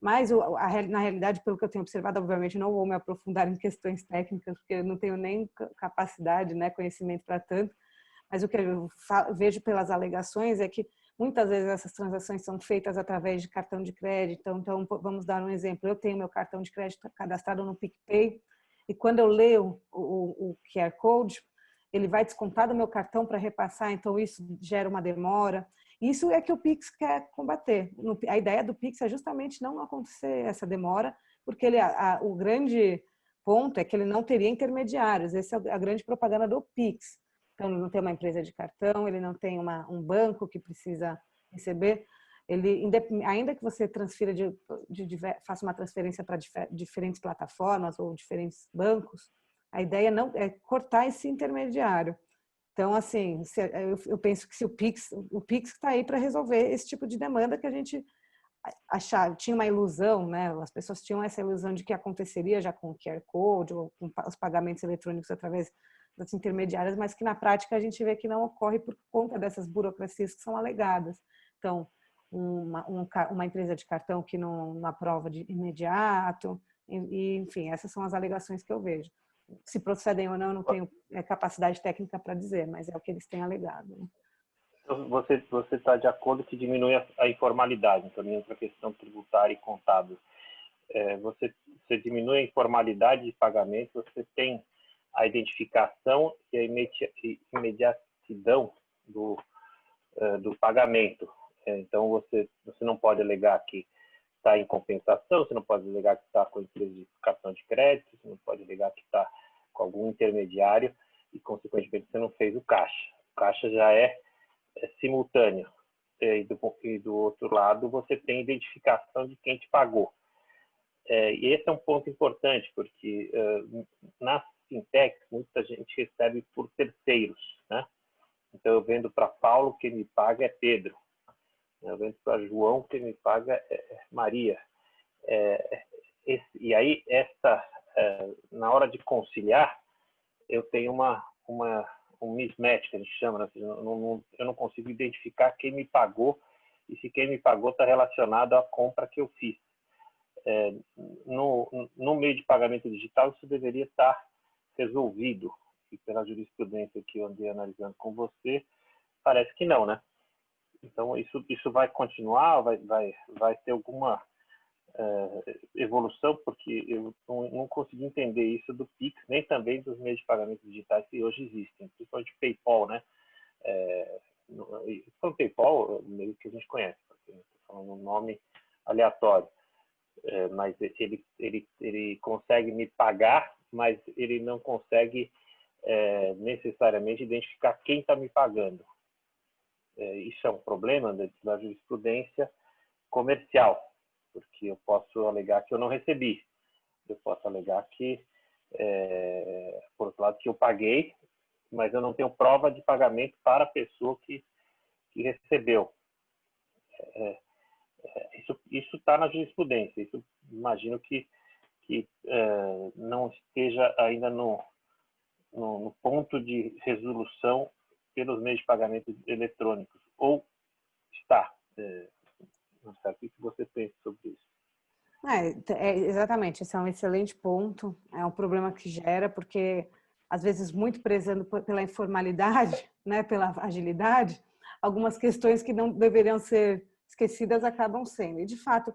mas na realidade, pelo que eu tenho observado, obviamente não vou me aprofundar em questões técnicas, porque eu não tenho nem capacidade, né, conhecimento para tanto, mas o que eu vejo pelas alegações é que muitas vezes essas transações são feitas através de cartão de crédito. Então vamos dar um exemplo. Eu tenho meu cartão de crédito cadastrado no PicPay e quando eu leio o QR Code, ele vai descontar do meu cartão para repassar, então isso gera uma demora. Isso é que o Pix quer combater. A ideia do Pix é justamente não acontecer essa demora, porque o grande ponto é que ele não teria intermediários. Essa é a grande propaganda do Pix. Então, ele não tem uma empresa de cartão, ele não tem um banco que precisa receber. Ele, ainda que você transfira faça uma transferência para diferentes plataformas ou diferentes bancos, a ideia não é cortar esse intermediário. Então, assim, eu penso que se o Pix está aí para resolver esse tipo de demanda que a gente tinha uma ilusão, né? As pessoas tinham essa ilusão de que aconteceria já com o QR Code ou com os pagamentos eletrônicos através das intermediárias, mas que na prática a gente vê que não ocorre por conta dessas burocracias que são alegadas. Então, uma empresa de cartão que não aprova de imediato, enfim, essas são as alegações que eu vejo. Se procedem ou não, eu não tenho capacidade técnica para dizer, mas é o que eles têm alegado. Né? Você está de acordo que diminui a informalidade, então, para a questão tributária e contábil. Você diminui a informalidade de pagamento, você tem a identificação e a imediatidão do pagamento. Então, você não pode alegar que está em compensação, você não pode alegar que está com empresa de cartão de crédito, você não pode alegar que está com algum intermediário e, consequentemente, você não fez o caixa. O caixa já é simultâneo. E do outro lado, você tem identificação de quem te pagou. E esse é um ponto importante, porque nas fintechs, muita gente recebe por terceiros, né? Então, eu vendo para Paulo, quem me paga é Pedro. Eu vendo para João, quem me paga é Maria. E aí, na hora de conciliar, eu tenho um mismatch, que a gente chama, né? Eu não consigo identificar quem me pagou e se quem me pagou está relacionado à compra que eu fiz. No meio de pagamento digital, isso deveria estar resolvido. E pela jurisprudência que eu andei analisando com você, parece que não, né? Então, isso vai continuar, vai ter alguma evolução, porque eu não consegui entender isso do Pix, nem também dos meios de pagamento digitais que hoje existem, principalmente PayPal, né? O PayPal, meio que a gente conhece, estou falando um nome aleatório, mas ele consegue me pagar, mas ele não consegue necessariamente identificar quem está me pagando. Isso é um problema da jurisprudência comercial, porque eu posso alegar que eu não recebi, eu posso alegar que, por outro lado, que eu paguei, mas eu não tenho prova de pagamento para a pessoa que recebeu. Isso está na jurisprudência, isso imagino que não esteja ainda no ponto de resolução pelos meios de pagamento eletrônicos, ou está? Não sei o que você pensa sobre isso. Exatamente, esse é um excelente ponto, é um problema que gera, porque às vezes muito prezando pela informalidade, né, pela agilidade, algumas questões que não deveriam ser esquecidas acabam sendo. E de fato,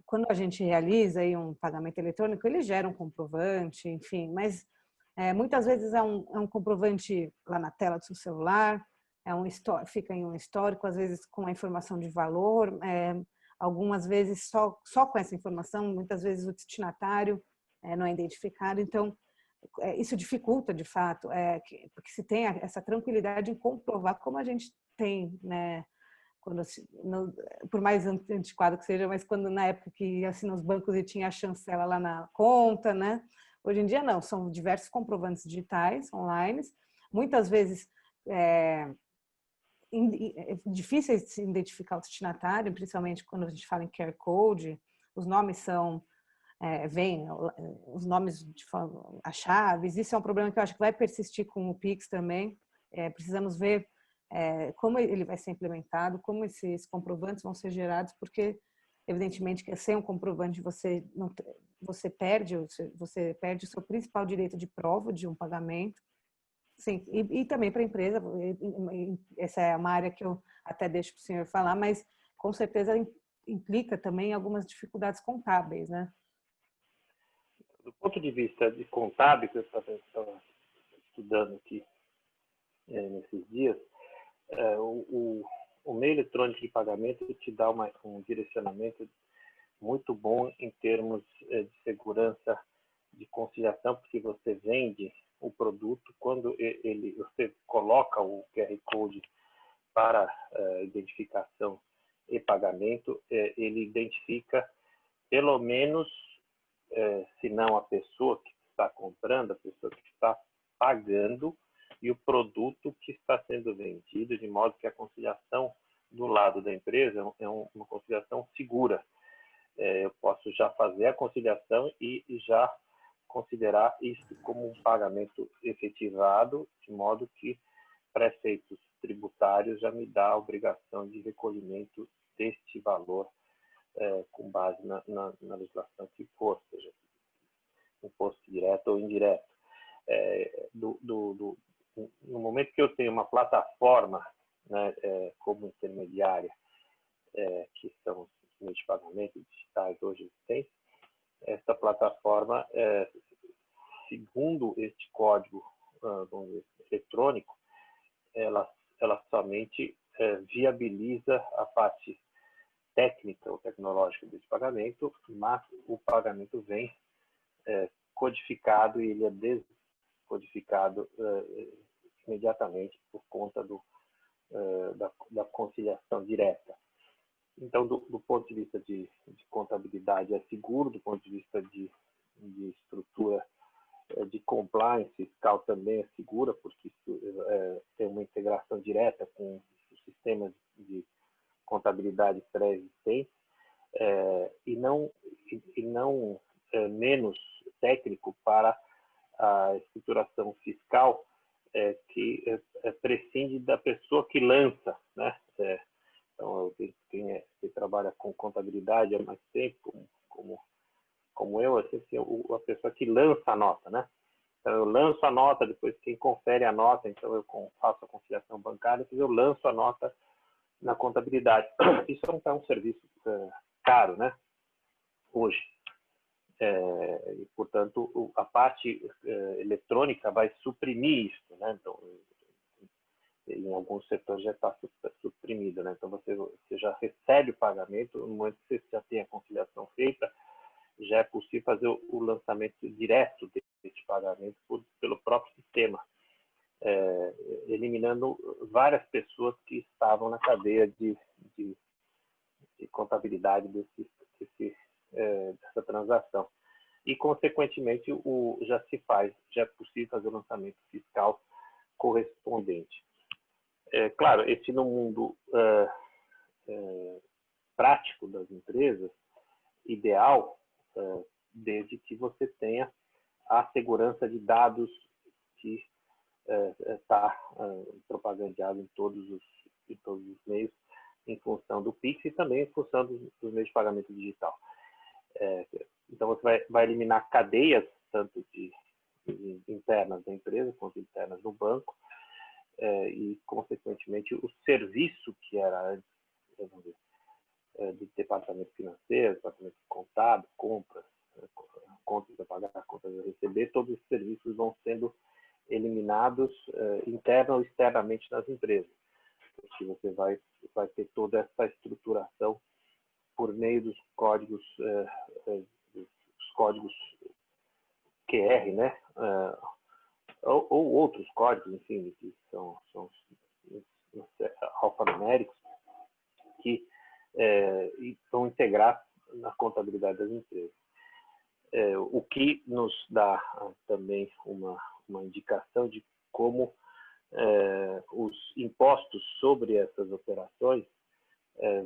quando a gente realiza aí um pagamento eletrônico, ele gera um comprovante, enfim, mas muitas vezes é um comprovante lá na tela do seu celular, fica em um histórico, às vezes com a informação de valor, algumas vezes só com essa informação, muitas vezes o destinatário não é identificado, então isso dificulta de fato, porque se tem essa tranquilidade em comprovar como a gente tem, né, por mais antiquado que seja, mas quando na época que ia assim nos bancos e tinha a chancela lá na conta, né? Hoje em dia não, são diversos comprovantes digitais, online, muitas vezes difíceis de se identificar o destinatário, principalmente quando a gente fala em QR Code, os nomes são vêm os nomes de as chaves, isso é um problema que eu acho que vai persistir com o Pix também. Precisamos ver como ele vai ser implementado, como esses comprovantes vão ser gerados, porque evidentemente que sem um comprovante você perde o seu principal direito de prova de um pagamento. Sim, e também para a empresa, essa é uma área que eu até deixo para o senhor falar, mas com certeza implica também algumas dificuldades contábeis, né? Do ponto de vista de contábil, que eu estava estudando aqui nesses dias, o meio eletrônico de pagamento te dá um direcionamento muito bom em termos de segurança de conciliação, porque você vende o produto, quando você coloca o QR Code para identificação e pagamento, ele identifica pelo menos, se não a pessoa que está comprando, a pessoa que está pagando e o produto que está sendo vendido, de modo que a conciliação do lado da empresa é uma conciliação segura. Eu posso já fazer a conciliação e já considerar isso como um pagamento efetivado, de modo que, para efeitos tributários, já me dá a obrigação de recolhimento deste valor com base na legislação que for, seja imposto direto ou indireto. No momento que eu tenho uma plataforma, né, como intermediária, que são os meios de pagamento digitais hoje existentes, essa plataforma, segundo este código eletrônico, ela somente viabiliza a parte técnica ou tecnológica desse pagamento, mas o pagamento vem codificado e ele é descodificado imediatamente por conta da conciliação direta. Então, do ponto de vista de contabilidade, é seguro, do ponto de vista de estrutura de compliance fiscal também é segura, porque isso tem uma integração direta com os sistemas de contabilidade pré-existentes, e não menos técnico para a estruturação fiscal, que prescinde da pessoa que lança, né? Então, quem trabalha com contabilidade há mais tempo, como eu, assim, a pessoa que lança a nota, né? Então, eu lanço a nota, depois quem confere a nota, então eu faço a conciliação bancária, depois eu lanço a nota na contabilidade. Isso é um serviço caro, né? Hoje. E, portanto, a parte eletrônica vai suprimir isso, né? Então, em alguns setores já está suprimido, né? Então, você já recebe o pagamento, no momento que você já tem a conciliação feita, já é possível fazer o lançamento direto desse pagamento pelo próprio sistema, eliminando várias pessoas que estavam na cadeia de contabilidade dessa transação. E, consequentemente, já é possível fazer o lançamento fiscal correspondente. Claro, esse no mundo prático das empresas, ideal, desde que você tenha a segurança de dados que está propagandeado em todos os meios, em função do Pix e também em função dos meios de pagamento digital. Então, você vai eliminar cadeias, tanto internas da empresa quanto internas do banco, e, consequentemente, o serviço que era antes, vamos ver, do departamento financeiro, departamento contábil, compras, contas a pagar, contas a receber, todos esses serviços vão sendo eliminados interna ou externamente nas empresas, porque você vai ter toda essa estruturação por meio dos códigos QR, né? Ou outros códigos, enfim, que são alfanuméricos, que vão integrar na contabilidade das empresas. O que nos dá também uma indicação de como os impostos sobre essas operações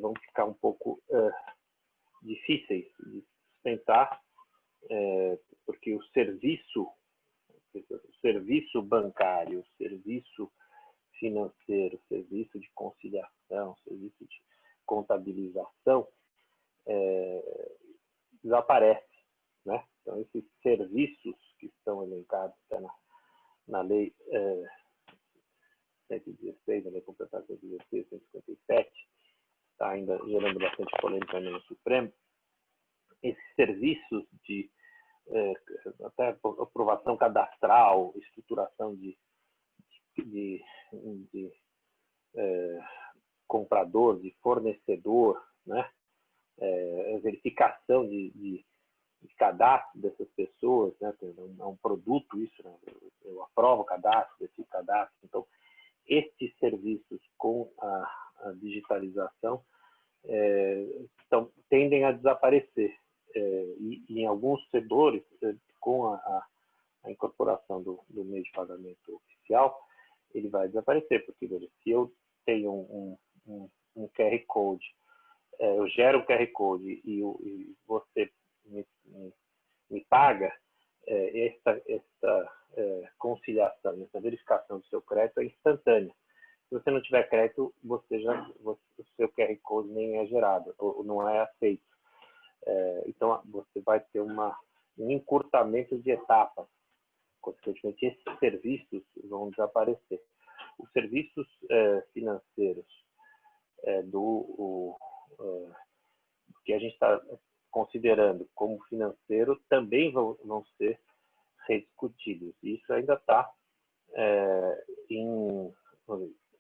vão ficar um pouco difíceis de sustentar, porque o serviço bancário, o serviço financeiro, o serviço de conciliação, o serviço de contabilização desaparece, né? Então, esses serviços que estão elencados na lei 116, na lei complementar 116, 157, está ainda gerando bastante polêmica no Supremo. Esses serviços de até aprovação cadastral, estruturação de comprador, de fornecedor, né? verificação de cadastro dessas pessoas, né? É um produto isso, né? Eu aprovo o cadastro, verifico o cadastro. Então, estes serviços com a digitalização tendem a desaparecer. E em alguns setores, com a incorporação do meio de pagamento oficial, ele vai desaparecer, porque veja, se eu tenho um QR Code, eu gero um QR Code e você me paga, essa conciliação, essa verificação do seu crédito é instantânea. Se você não tiver crédito, o seu QR Code nem é gerado, ou não é aceito. Então, você vai ter um encurtamento de etapas. Consequentemente, esses serviços vão desaparecer. Os serviços financeiros que a gente está considerando como financeiro também vão ser rediscutidos. Isso ainda está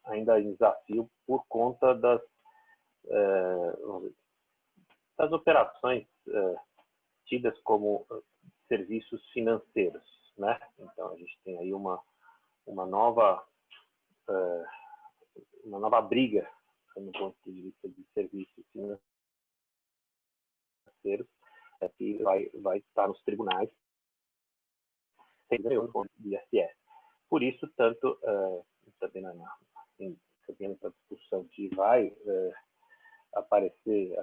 ainda em desafio por conta das operações tidas como serviços financeiros, né? Então a gente tem aí uma nova briga no ponto de vista de serviços financeiros que vai estar nos tribunais no ponto de ISS. Por isso, tanto também nessa discussão que vai aparecer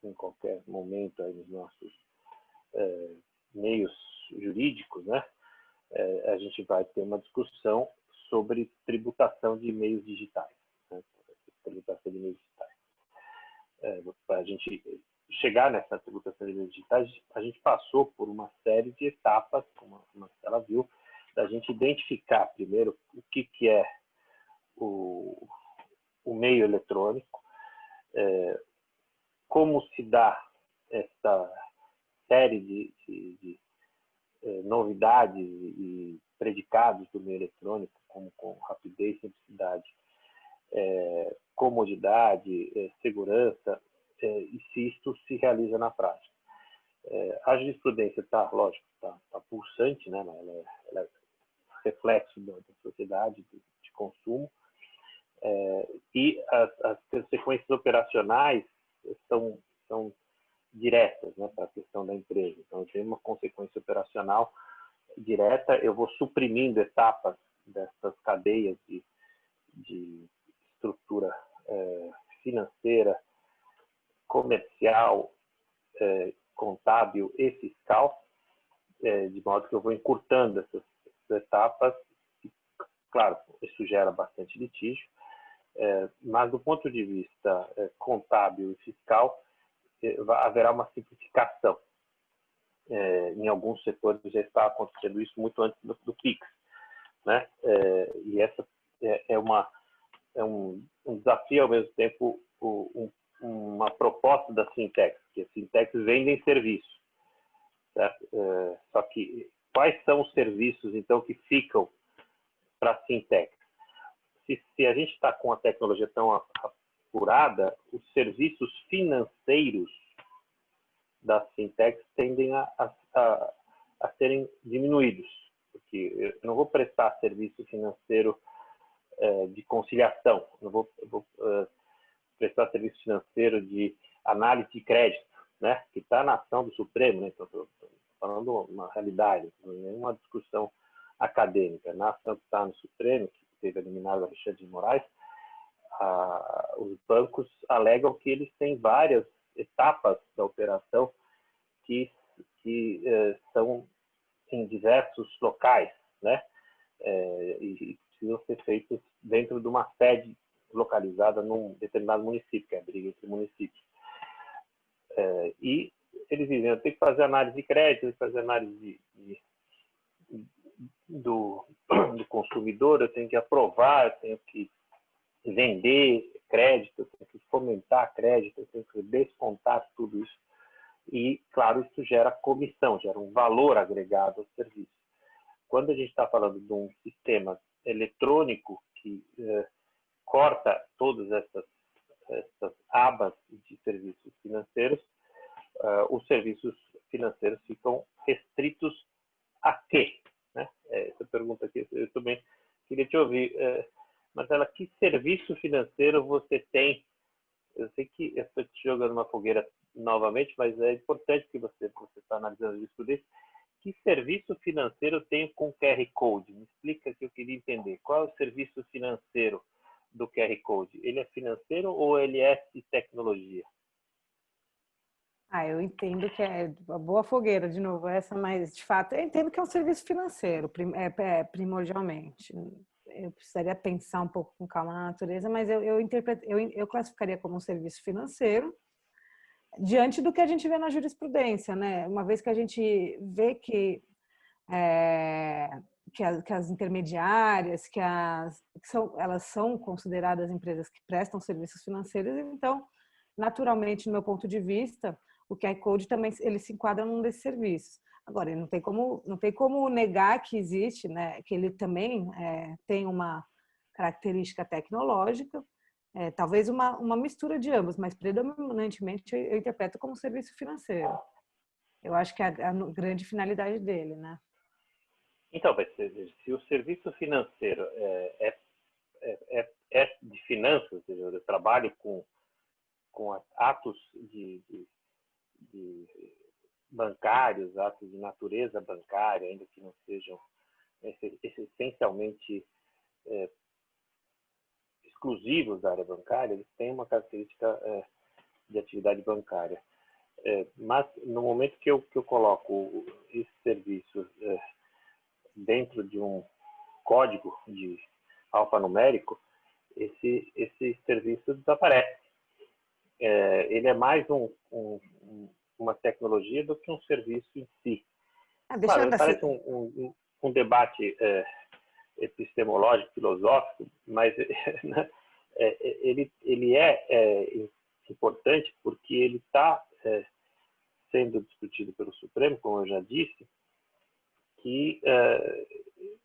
em qualquer momento aí nos nossos meios jurídicos, né? A gente vai ter uma discussão sobre tributação de meios digitais. Né? Tributação de meios digitais. Para a gente chegar nessa tributação de meios digitais, a gente passou por uma série de etapas, como ela viu, da gente identificar primeiro o que é o meio eletrônico, como se dá essa série de novidades e predicados do meio eletrônico, como com rapidez, simplicidade, comodidade, segurança, e se isto se realiza na prática. A jurisprudência está pulsante, né? Ela é reflexo da sociedade de consumo, e as consequências operacionais são diretas, né, para a questão da empresa. Então, eu tenho uma consequência operacional direta, eu vou suprimindo etapas dessas cadeias de estrutura financeira, comercial, contábil e fiscal, de modo que eu vou encurtando essas etapas. Claro, isso gera bastante litígio, mas do ponto de vista contábil e fiscal, haverá uma simplificação. Em alguns setores já está acontecendo isso muito antes do PIX, né? E essa é um desafio, ao mesmo tempo, uma proposta das fintechs, que as fintechs vendem serviços, certo? Só que quais são os serviços, então, que ficam para as fintechs? Se a gente está com a tecnologia tão apurada, os serviços financeiros das fintechs tendem a serem diminuídos, porque eu não vou prestar serviço financeiro de conciliação, eu vou prestar serviço financeiro de análise de crédito, né, que está na ação do Supremo, né? Então, estou falando uma realidade, não é uma discussão acadêmica. Na ação que está no Supremo, que teve eliminado o Alexandre de Moraes, os bancos alegam que eles têm várias etapas da operação que são em diversos locais, né? E precisam ser feitos dentro de uma sede localizada num determinado município, que é a briga entre municípios. E eles dizem, eu tenho que fazer análise de crédito, tenho que fazer análise do consumidor, eu tenho que aprovar, eu tenho que vender crédito, eu tenho que fomentar crédito, eu tenho que descontar tudo isso. E, claro, isso gera comissão, gera um valor agregado ao serviço. Quando a gente está falando de um sistema eletrônico que corta todas essas abas de serviços financeiros, serviços financeiros ficam restritos a quê? Né? Essa pergunta aqui eu também queria te ouvir. Marcela, que serviço financeiro você tem? Eu sei que eu estou te jogando uma fogueira novamente, mas é importante que você está analisando isso tudo isso. Que serviço financeiro tem com QR Code? Me explica que eu queria entender. Qual é o serviço financeiro do QR Code? Ele é financeiro ou ele é de tecnologia? Eu entendo que é uma boa fogueira, de novo, essa, mas de fato, eu entendo que é um serviço financeiro, primordialmente. Eu precisaria pensar um pouco com calma na natureza, mas eu classificaria como um serviço financeiro diante do que a gente vê na jurisprudência, né? Uma vez que a gente vê que as intermediárias, elas são consideradas empresas que prestam serviços financeiros, então, naturalmente, no meu ponto de vista, o QR Code também ele se enquadra num desses serviços. Agora, não tem como negar que existe, né, que ele também tem uma característica tecnológica, talvez uma mistura de ambos, mas predominantemente eu interpreto como serviço financeiro. Eu acho que é a grande finalidade dele, né? Então, se o serviço financeiro é de finanças, ou seja, eu trabalho com atos de bancários, atos de natureza bancária, ainda que não sejam essencialmente exclusivos da área bancária, eles têm uma característica de atividade bancária. Mas no momento que eu coloco esse serviço dentro de um código de alfanumérico, esse serviço desaparece. Ele é mais uma tecnologia do que um serviço em si. Claro, parece um debate epistemológico, filosófico, mas ele é importante porque ele está sendo discutido pelo Supremo, como eu já disse, que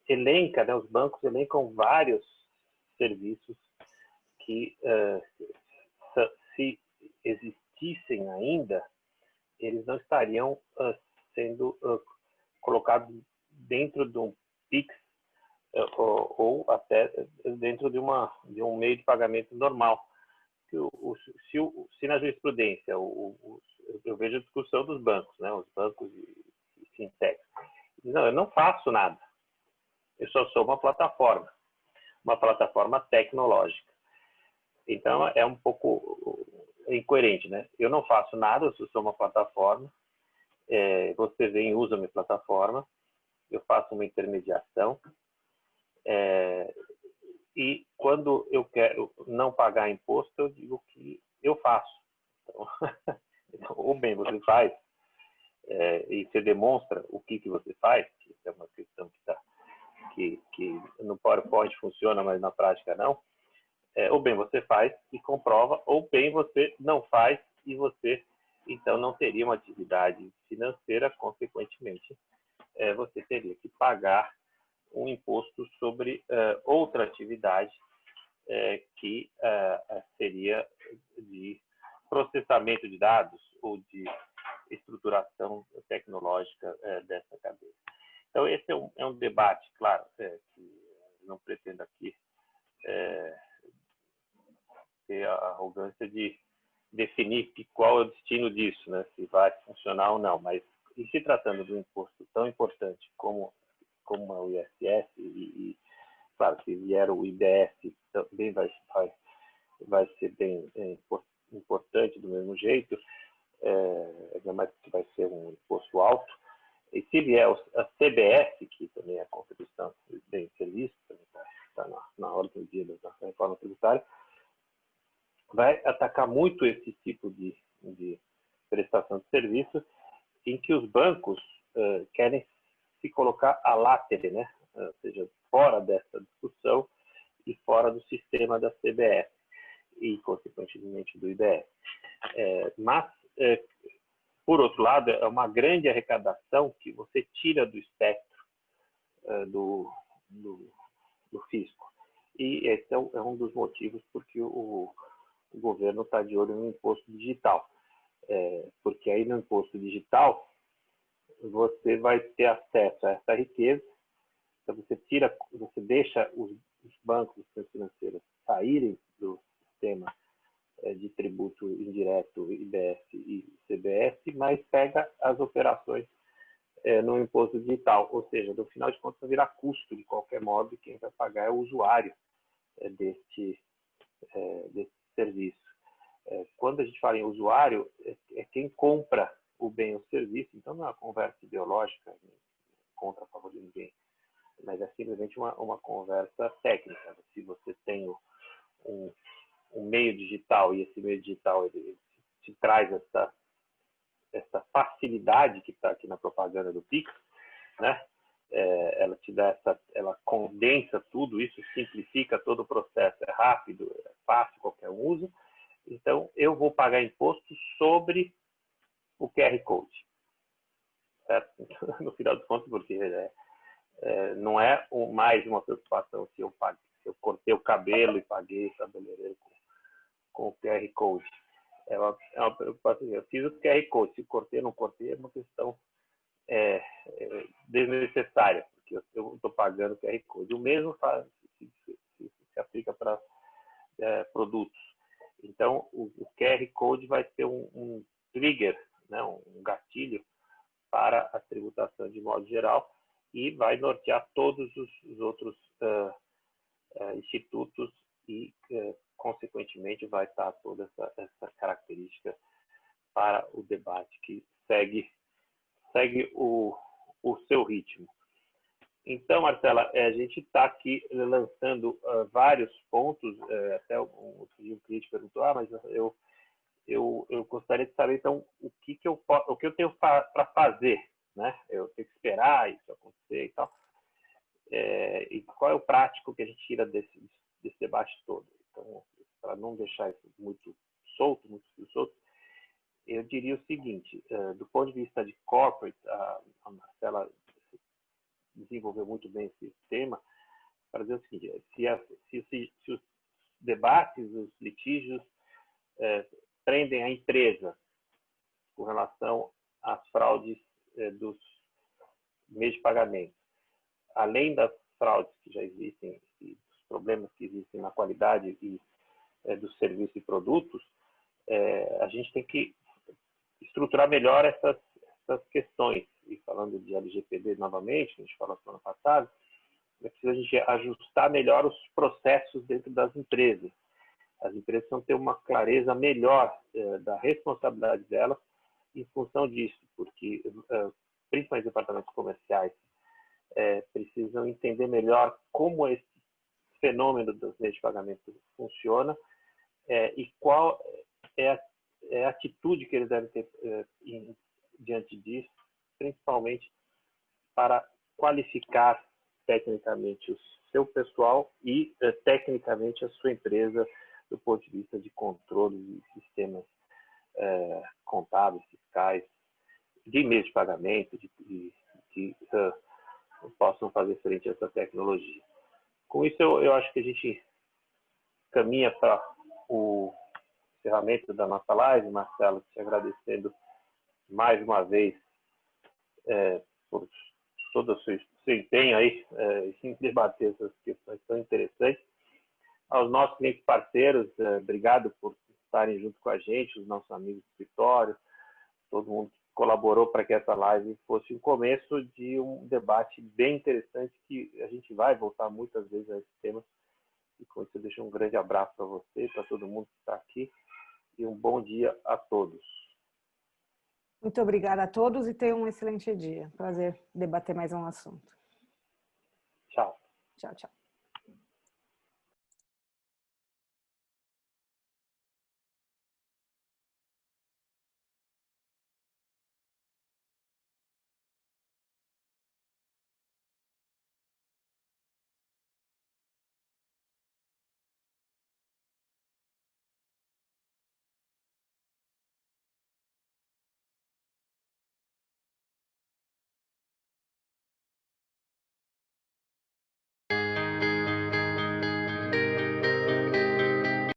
elenca, né, os bancos elencam vários serviços que, se existissem ainda, eles não estariam sendo colocados dentro de um PIX ou até dentro de um meio de pagamento normal. Se na jurisprudência eu vejo a discussão dos bancos, né, os bancos e fintechs, não, eu não faço nada, eu só sou uma plataforma tecnológica. Então é um pouco incoerente, né? Eu não faço nada, eu sou uma plataforma, você vem e usa a minha plataforma, eu faço uma intermediação, e quando eu quero não pagar imposto, eu digo que eu faço. Então, ou bem você faz, e você demonstra o que você faz, que é uma questão que no PowerPoint funciona, mas na prática não. Ou bem você faz e comprova, ou bem você não faz e você, então, não teria uma atividade financeira, consequentemente, você teria que pagar um imposto sobre outra atividade que seria de processamento de dados ou de estruturação tecnológica dessa cadeia. Então, esse é um debate, claro, que não pretendo aqui ter a arrogância de definir qual é o destino disso, né? Se vai funcionar ou não, mas em se tratando de um imposto tão importante como é o ISS, e claro, se vier o IBS, também vai ser bem importante do mesmo jeito, ainda mais que vai ser um imposto alto. E se vier a CBS, que também é a Contribuição de Bem e Serviço, também está na ordem do dia da reforma tributária, vai atacar muito esse tipo de prestação de serviço, em que os bancos querem se colocar à látere, né? Ou seja, fora dessa discussão e fora do sistema da CBS e, consequentemente, do IBS. Mas, por outro lado, é uma grande arrecadação que você tira do espectro do fisco. E esse é um dos motivos porque o governo está de olho no imposto digital. Porque aí no imposto digital você vai ter acesso a essa riqueza. Então você deixa os bancos, os financeiros saírem do sistema de tributo indireto, IBS e CBS, mas pega as operações no imposto digital, ou seja, no final de contas vai virar custo de qualquer modo, e quem vai pagar é o usuário desse serviço. Quando a gente fala em usuário, é quem compra o bem ou serviço, então não é uma conversa ideológica contra a favor de ninguém, mas é simplesmente uma conversa técnica. Se você tem um meio digital e esse meio digital ele te traz essa facilidade que está aqui na propaganda do Pix, né? Ela te dá ela condensa tudo isso, simplifica todo o processo, é rápido, é fácil, qualquer um uso. Então, eu vou pagar imposto sobre o QR Code, certo? No final dos contos, porque não é mais uma preocupação se eu cortei o cabelo e paguei cabeleireiro com o QR Code. É uma preocupação. Eu fiz o QR Code, se cortei ou não cortei, é uma questão desnecessária, porque eu estou pagando o QR Code. O mesmo se aplica para produtos. Então, o QR Code vai ser um trigger, né, um gatilho para a tributação de modo geral e vai nortear todos os outros institutos e, consequentemente, vai estar toda essa característica para o debate que segue o seu ritmo. Então, Marcela, a gente está aqui lançando vários pontos. Até um cliente perguntou, mas eu gostaria de saber, então, o que eu tenho para fazer, né? Eu tenho que esperar isso acontecer e tal. E qual é o prático que a gente tira desse debate todo? Então, para não deixar isso muito solto, eu diria o seguinte: do ponto de vista de corporate, a Marcela desenvolveu muito bem esse tema, para dizer o seguinte: se os debates, os litígios prendem a empresa com relação às fraudes dos meios de pagamento, além das fraudes que já existem e dos problemas que existem na qualidade dos serviços e produtos, a gente tem que estruturar melhor essas questões. E falando de LGPD novamente, que a gente falou semana passada, é preciso a gente ajustar melhor os processos dentro das empresas. As empresas precisam ter uma clareza melhor da responsabilidade delas em função disso, porque principalmente os departamentos comerciais precisam entender melhor como esse fenômeno dos meios de pagamento funciona e qual é a atitude que eles devem ter diante disso, principalmente para qualificar tecnicamente o seu pessoal e tecnicamente a sua empresa do ponto de vista de controle de sistemas contábeis, fiscais, de meios de pagamento, que possam fazer frente a essa tecnologia. Com isso, eu acho que a gente caminha para o encerramento da nossa live. Marcelo, te agradecendo mais uma vez por todo o seu empenho aí em debater essas questões tão interessantes. Aos nossos clientes parceiros, obrigado por estarem junto com a gente, os nossos amigos do escritório, todo mundo que colaborou para que essa live fosse um começo de um debate bem interessante, que a gente vai voltar muitas vezes a esse tema. E com isso eu deixo um grande abraço para você, para todo mundo que está aqui, e um bom dia a todos. Muito obrigada a todos e tenham um excelente dia. Prazer debater mais um assunto. Tchau. Tchau, tchau.